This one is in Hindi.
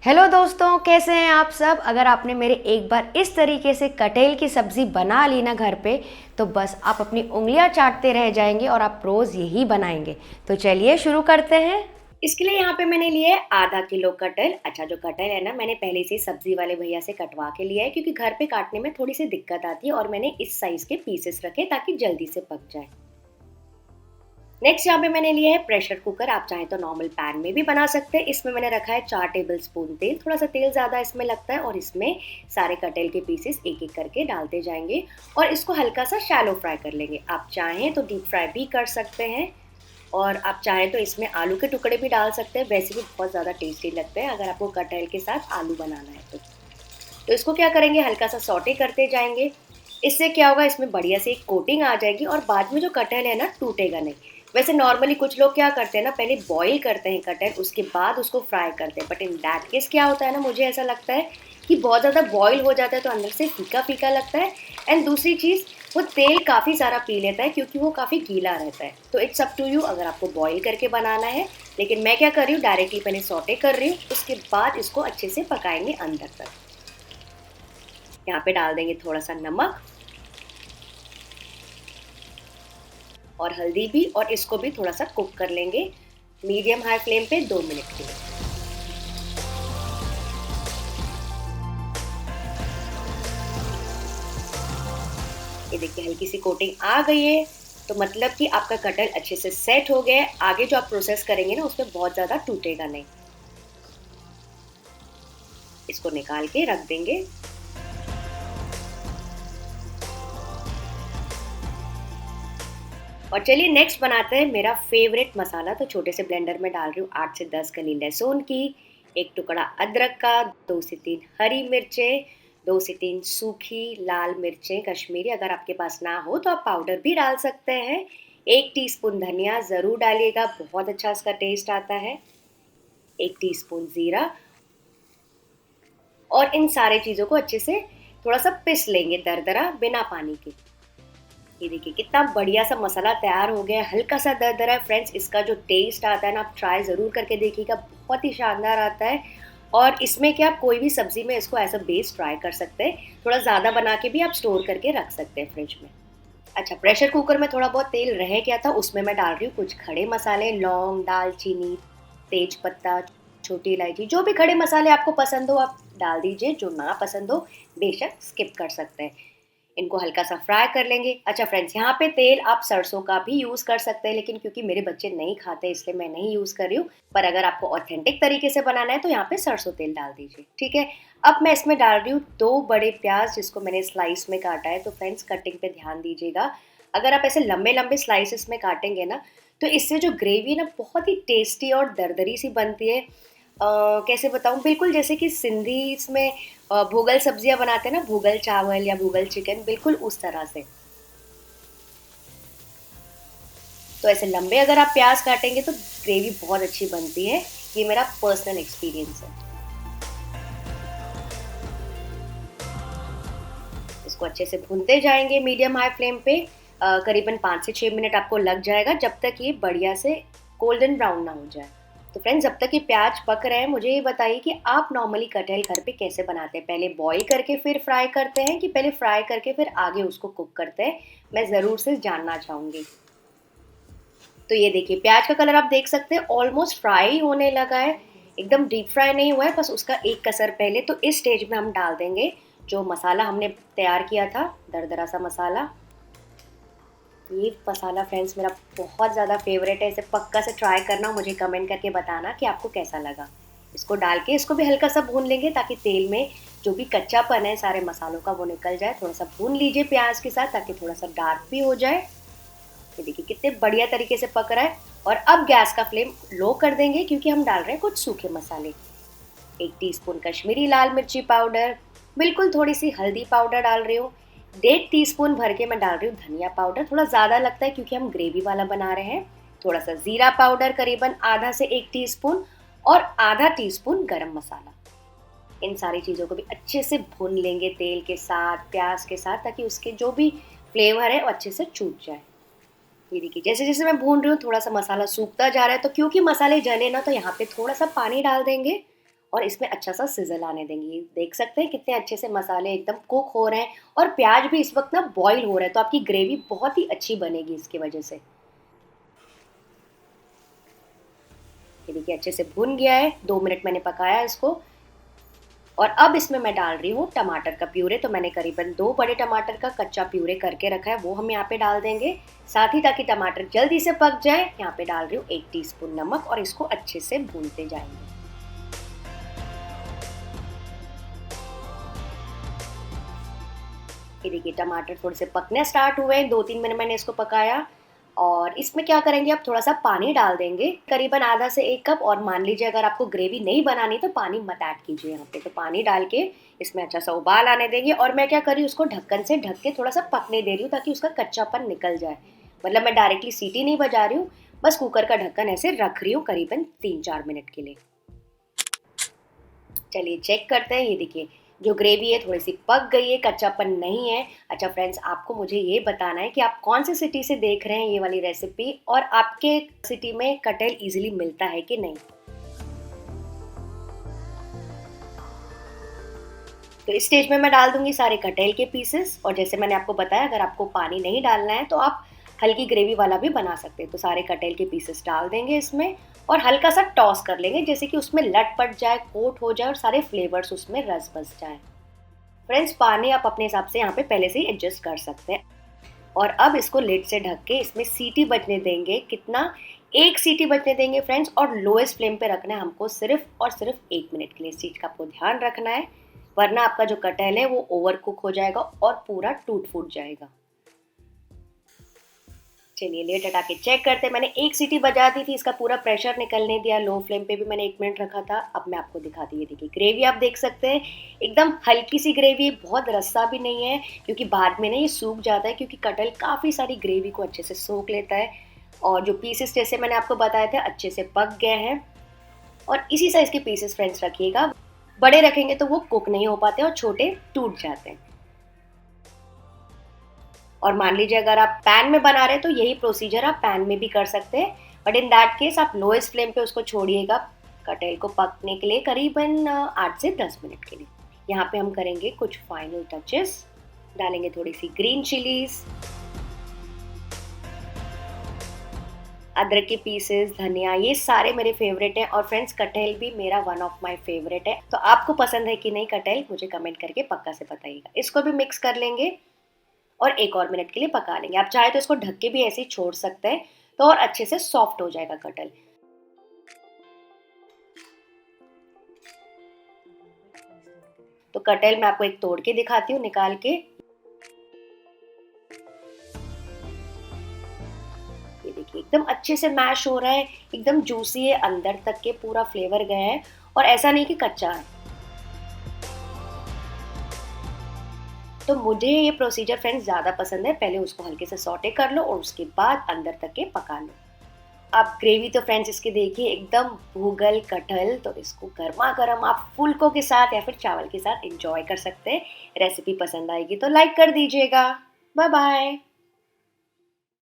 हेलो दोस्तों, कैसे हैं आप सब। अगर आपने मेरे एक बार इस तरीके से कटहल की सब्ज़ी बना ली ना घर पे, तो बस आप अपनी उंगलियां चाटते रह जाएंगे और आप रोज़ यही बनाएंगे। तो चलिए शुरू करते हैं। इसके लिए यहाँ पे मैंने लिया है आधा किलो कटहल। अच्छा, जो कटहल है ना, मैंने पहले से सब्जी वाले भैया से कटवा के लिया है, क्योंकि घर पे काटने में थोड़ी सी दिक्कत आती है और मैंने इस साइज़ के पीसेस रखे ताकि जल्दी से पक जाए। नेक्स्ट यहाँ पे मैंने लिया है प्रेशर कुकर। आप चाहें तो नॉर्मल पैन में भी बना सकते हैं। इसमें मैंने रखा है 4 टेबल स्पून तेल। थोड़ा सा तेल ज़्यादा इसमें लगता है और इसमें सारे कटहल के पीसेस एक एक करके डालते जाएंगे और इसको हल्का सा शैलो फ्राई कर लेंगे। आप चाहें तो डीप फ्राई भी कर सकते हैं और आप चाहें तो इसमें आलू के टुकड़े भी डाल सकते हैं। वैसे भी बहुत ज़्यादा टेस्टी लगते हैं अगर आपको कटहल के साथ आलू बनाना है तो इसको क्या करेंगे, हल्का सा सौटे करते जाएंगे। इससे क्या होगा, इसमें बढ़िया से एक कोटिंग आ जाएगी और बाद में जो कटहल है ना, टूटेगा नहीं। वैसे नॉर्मली कुछ लोग क्या करते हैं ना, पहले बॉईल करते हैं कटहल, उसके बाद उसको फ्राई करते हैं। बट इन दैट केस क्या होता है ना, मुझे ऐसा लगता है कि बहुत ज़्यादा बॉईल हो जाता है तो अंदर से फीका फीका लगता है। एंड दूसरी चीज़, वो तेल काफ़ी सारा पी लेता है क्योंकि वो काफ़ी गीला रहता है। तो इट्स अप टू यू अगर आपको बॉईल करके बनाना है। लेकिन मैं क्या कर रही हूँ, डायरेक्टली पहले सौटे कर रही हूँ, उसके बाद इसको अच्छे से पकाएंगे अंदर तक। यहाँ पे डाल देंगे थोड़ा सा नमक और हल्दी भी, और इसको भी थोड़ा सा कुक कर लेंगे मीडियम हाई फ्लेम पे 2 मिनट के लिए। ये देखिए हल्की सी कोटिंग आ गई है, तो मतलब कि आपका कटहल अच्छे से सेट हो गया है। आगे जो आप प्रोसेस करेंगे ना, उसमें बहुत ज़्यादा टूटेगा नहीं। इसको निकाल के रख देंगे। और चलिए नेक्स्ट बनाते हैं मेरा फेवरेट मसाला। तो छोटे से ब्लेंडर में डाल रही हूँ 8 से 10 कली लहसुन की, एक टुकड़ा अदरक का, 2 से 3 हरी मिर्चें, 2 से 3 सूखी लाल मिर्चें कश्मीरी। अगर आपके पास ना हो तो आप पाउडर भी डाल सकते हैं। 1 टीस्पून धनिया ज़रूर डालिएगा, बहुत अच्छा इसका टेस्ट आता है। 1 टीस्पून जीरा, और इन सारे चीज़ों को अच्छे से थोड़ा सा पिस लेंगे दरदरा, बिना पानी के। ये देखिए कितना बढ़िया सा मसाला तैयार हो गया है, हल्का सा दरदरा है। फ्रेंड्स, इसका जो टेस्ट आता है ना, आप ट्राई ज़रूर करके देखिएगा, बहुत ही शानदार आता है। और इसमें क्या, आप कोई भी सब्जी में इसको एज अ बेस ट्राई कर सकते हैं। थोड़ा ज़्यादा बना के भी आप स्टोर करके रख सकते हैं फ्रिज में। अच्छा, प्रेशर कुकर में थोड़ा बहुत तेल रह गया था, उसमें मैं डाल रही हूँ कुछ खड़े मसाले, लौंग, दालचीनी, तेज पत्ता, छोटी इलायची। जो भी खड़े मसाले आपको पसंद हो आप डाल दीजिए, जो ना पसंद हो बेशक स्किप कर सकते हैं। इनको हल्का सा फ्राई कर लेंगे। अच्छा फ्रेंड्स, यहाँ पे तेल आप सरसों का भी यूज़ कर सकते हैं, लेकिन क्योंकि मेरे बच्चे नहीं खाते इसलिए मैं नहीं यूज़ कर रही हूँ। पर अगर आपको ऑथेंटिक तरीके से बनाना है तो यहाँ पे सरसों तेल डाल दीजिए, ठीक है। अब मैं इसमें डाल रही हूँ 2 बड़े प्याज, जिसको मैंने स्लाइस में काटा है। तो फ्रेंड्स, कटिंग पे ध्यान दीजिएगा। अगर आप ऐसे लंबे लंबे स्लाइसेस में काटेंगे ना, तो इससे जो ग्रेवी ना बहुत ही टेस्टी और दरदरी सी बनती है। कैसे बताऊँ, बिल्कुल जैसे कि सिंधी इसमें भूगल सब्जियां बनाते हैं ना, भूगल चावल या भूगल चिकन, बिल्कुल उस तरह से। तो ऐसे लंबे अगर आप प्याज काटेंगे तो ग्रेवी बहुत अच्छी बनती है। ये मेरा पर्सनल एक्सपीरियंस है। इसको अच्छे से भूनते जाएंगे मीडियम हाई फ्लेम पे। करीबन 5 से 6 मिनट आपको लग जाएगा, जब तक ये बढ़िया से गोल्डन ब्राउन ना हो जाए। तो फ्रेंड्स, जब तक ये प्याज पक रहे हैं, मुझे ये बताइए कि आप नॉर्मली कटहल घर पे कैसे बनाते हैं। पहले बॉईल करके फिर फ्राई करते हैं, कि पहले फ्राई करके फिर आगे उसको कुक करते हैं? मैं ज़रूर से जानना चाहूँगी। तो ये देखिए प्याज का कलर आप देख सकते हैं, ऑलमोस्ट फ्राई होने लगा है। एकदम डीप फ्राई नहीं हुआ है, बस उसका एक कसर पहले। तो इस स्टेज में हम डाल देंगे जो मसाला हमने तैयार किया था, दरदरा सा मसाला। ये मसाला फ्रेंड्स मेरा बहुत ज़्यादा फेवरेट है, इसे पक्का से ट्राई करना, मुझे कमेंट करके बताना कि आपको कैसा लगा। इसको डाल के इसको भी हल्का सा भून लेंगे, ताकि तेल में जो भी कच्चापन है सारे मसालों का वो निकल जाए। थोड़ा सा भून लीजिए प्याज के साथ, ताकि थोड़ा सा डार्क भी हो जाए। ये देखिए कितने बढ़िया तरीके से पक रहा है। और अब गैस का फ्लेम लो कर देंगे, क्योंकि हम डाल रहे हैं कुछ सूखे मसाले। 1 टीस्पून कश्मीरी लाल मिर्ची पाउडर, बिल्कुल थोड़ी सी हल्दी पाउडर डाल रही हूँ। 1.5 टीस्पून भर के मैं डाल रही हूँ धनिया पाउडर, थोड़ा ज़्यादा लगता है क्योंकि हम ग्रेवी वाला बना रहे हैं। थोड़ा सा जीरा पाउडर, करीबन आधा से 1 टीस्पून, और आधा टीस्पून गरम मसाला। इन सारी चीज़ों को भी अच्छे से भून लेंगे तेल के साथ, प्याज के साथ, ताकि उसके जो भी फ्लेवर है वो अच्छे से छूट जाए। ये देखिए जैसे जैसे मैं भून रही हूँ थोड़ा सा मसाला सूखता जा रहा है, तो क्योंकि मसाले जले ना, तो यहाँ पे थोड़ा सा पानी डाल देंगे और इसमें अच्छा सा सिजल आने देंगे। देख सकते हैं कितने अच्छे से मसाले एकदम कुक हो रहे हैं और प्याज भी इस वक्त ना बॉईल हो रहा है, तो आपकी ग्रेवी बहुत ही अच्छी बनेगी इसकी वजह से। ये देखिए अच्छे से भुन गया है, 2 मिनट मैंने पकाया इसको। और अब इसमें मैं डाल रही हूँ टमाटर का प्यूरे। तो मैंने करीबन 2 बड़े टमाटर का कच्चा प्यूरे करके रखा है, वो हम यहाँ पे डाल देंगे। साथ ही ताकि टमाटर जल्दी से पक जाए, यहाँ पे डाल रही हूँ 1 टीस्पून नमक और इसको अच्छे से भूनते जाएंगे। ये देखिए टमाटर थोड़े से पकने स्टार्ट हुए, 2-3 मिनट मैंने इसको पकाया। और इसमें क्या करेंगे, अब थोड़ा सा पानी डाल देंगे, करीबन आधा से 1 कप। और मान लीजिए अगर आपको ग्रेवी नहीं बनानी तो पानी मत ऐड कीजिए यहाँ पे। तो पानी डाल के इसमें अच्छा सा उबाल आने देंगे। और मैं क्या करी, उसको ढक्कन से ढक के थोड़ा सा पकने दे रही हूँ ताकि उसका कच्चापन निकल जाए। मतलब मैं डायरेक्टली सीटी नहीं बजा रही हूँ, बस कुकर का ढक्कन ऐसे रख रही हूँ करीबन 3-4 मिनट के लिए। चलिए चेक करते हैं। ये देखिए जो ग्रेवी है थोड़ी सी पक गई है, कच्चापन नहीं है। अच्छा फ्रेंड्स, आपको मुझे ये बताना है कि आप कौन से सिटी से देख रहे हैं ये वाली रेसिपी, और आपके सिटी में कटहल इजीली मिलता है कि नहीं। तो इस स्टेज में मैं डाल दूंगी सारे कटहल के पीसेस। और जैसे मैंने आपको बताया, अगर आपको पानी नहीं डालना है तो आप हल्की ग्रेवी वाला भी बना सकते हैं। तो सारे कटहल के पीसेस डाल देंगे इसमें और हल्का सा टॉस कर लेंगे, जैसे कि उसमें लट पट जाए, कोट हो जाए और सारे फ्लेवर्स उसमें रस बस जाए। फ्रेंड्स, पानी आप अपने हिसाब से यहाँ पे पहले से ही एडजस्ट कर सकते हैं। और अब इसको लिड से ढक के इसमें सीटी बजने देंगे। कितना, 1 सीटी बजने देंगे फ्रेंड्स। और लोएस्ट फ्लेम पे रखना है हमको, सिर्फ और सिर्फ 1 मिनट के लिए। इस चीज़ का आपको ध्यान रखना है, वरना आपका जो कटहल है वो ओवर कुक हो जाएगा और पूरा टूट फूट जाएगा। चलिए लेट हटा के चेक करते हैं। मैंने 1 सीटी बजा दी थी, इसका पूरा प्रेशर निकलने दिया। लो फ्लेम पे भी मैंने 1 मिनट रखा था। अब मैं आपको दिखाती हूँ। देखिए ग्रेवी आप देख सकते हैं, एकदम हल्की सी ग्रेवी, बहुत रस्सा भी नहीं है, क्योंकि बाद में ना ये सूख जाता है, क्योंकि कटहल काफ़ी सारी ग्रेवी को अच्छे से सोख लेता है। और जो पीसेस जैसे मैंने आपको बताए थे अच्छे से पक गए हैं। और इसी साइज़ के पीसेस फ्रेंड्स रखिएगा, बड़े रखेंगे तो वो कुक नहीं हो पाते और छोटे टूट जाते हैं। और मान लीजिए अगर आप पैन में बना रहे हैं तो यही प्रोसीजर आप पैन में भी कर सकते हैं, बट इन दैट केस आप लोएस्ट फ्लेम पे उसको छोड़िएगा कटहल को पकने के लिए, करीबन 8 से 10 मिनट के लिए। यहाँ पे हम करेंगे कुछ फाइनल टचेस, डालेंगे थोड़ी सी ग्रीन चिलीज, अदरक के पीसेस, धनिया, ये सारे मेरे फेवरेट हैं। और फ्रेंड्स कटहल भी मेरा वन ऑफ माय फेवरेट है। तो आपको पसंद है कि नहीं कटहल, मुझे कमेंट करके पक्का से बताइएगा। इसको भी मिक्स कर लेंगे और 1 और मिनट के लिए पका लेंगे। आप चाहे तो इसको ढक के भी ऐसे ही छोड़ सकते हैं, तो और अच्छे से सॉफ्ट हो जाएगा कटहल। तो कटहल मैं आपको एक तोड़ के दिखाती हूँ निकाल के। ये देखिए एकदम अच्छे से मैश हो रहा है, एकदम जूसी है, अंदर तक के पूरा फ्लेवर गया है और ऐसा नहीं कि कच्चा है। तो मुझे ये प्रोसीजर फ्रेंड्स ज़्यादा पसंद है। पहले उसको हल्के से सौटे कर लो और उसके बाद अंदर तक के पका लो। आप ग्रेवी तो फ्रेंड्स इसकी देखिए एकदम भूगल कटहल, तो इसको गर्मा गर्म आप फुल्कों के साथ या फिर चावल के साथ एंजॉय कर सकते हैं। रेसिपी पसंद आएगी तो लाइक कर दीजिएगा। Bye bye.